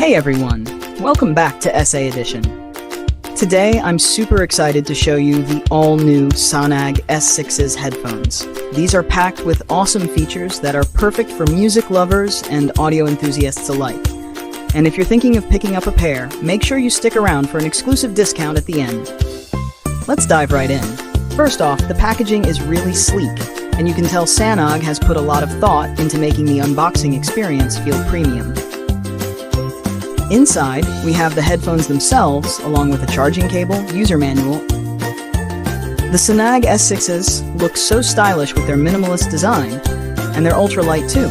Hey everyone, welcome back to SA Edition. Today I'm super excited to show you the all-new Sanag S6s headphones. These are packed with awesome features that are perfect for music lovers and audio enthusiasts alike. And if you're thinking of picking up a pair, make sure you stick around for an exclusive discount at the end. Let's dive right in. First off, the packaging is really sleek, and you can tell Sanag has put a lot of thought into making the unboxing experience feel premium. Inside, we have the headphones themselves, along with a charging cable, user manual. The Sanag S6s look so stylish with their minimalist design, and they're ultra-light too.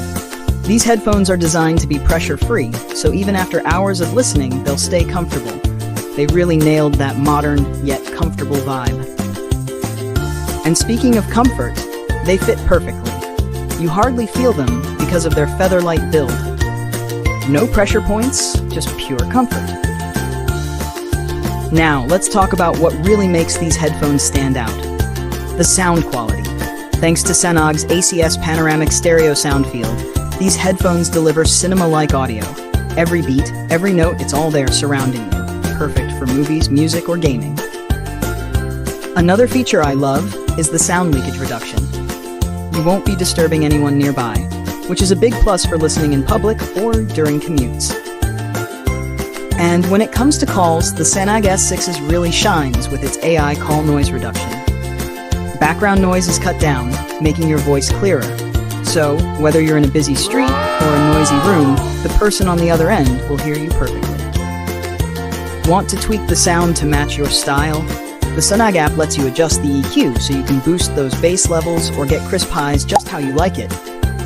These headphones are designed to be pressure-free, so even after hours of listening, they'll stay comfortable. They really nailed that modern, yet comfortable vibe. And speaking of comfort, they fit perfectly. You hardly feel them because of their feather-light build. No pressure points, just pure comfort. Now, let's talk about what really makes these headphones stand out. The sound quality. Thanks to Sanag's ACS panoramic stereo sound field, these headphones deliver cinema-like audio. Every beat, every note, it's all there surrounding you. Perfect for movies, music, or gaming. Another feature I love is the sound leakage reduction. You won't be disturbing anyone nearby, which is a big plus for listening in public or during commutes. And when it comes to calls, the Sanag S6s really shines with its AI call noise reduction. Background noise is cut down, making your voice clearer. So, whether you're in a busy street or a noisy room, the person on the other end will hear you perfectly. Want to tweak the sound to match your style? The Sanag app lets you adjust the EQ so you can boost those bass levels or get crisp highs just how you like it.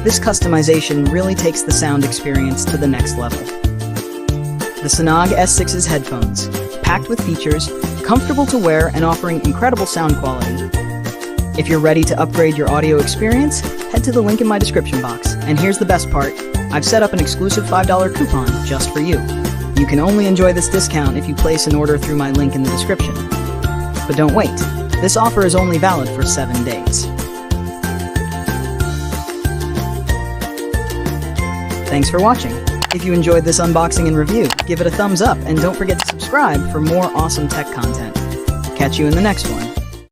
This customization really takes the sound experience to the next level. The Sanag S6s headphones, packed with features, comfortable to wear, and offering incredible sound quality. If you're ready to upgrade your audio experience, head to the link in my description box. And here's the best part, I've set up an exclusive $5 coupon just for you. You can only enjoy this discount if you place an order through my link in the description. But don't wait, this offer is only valid for 7 days. Thanks for watching. If you enjoyed this unboxing and review, give it a thumbs up and don't forget to subscribe for more awesome tech content. Catch you in the next one.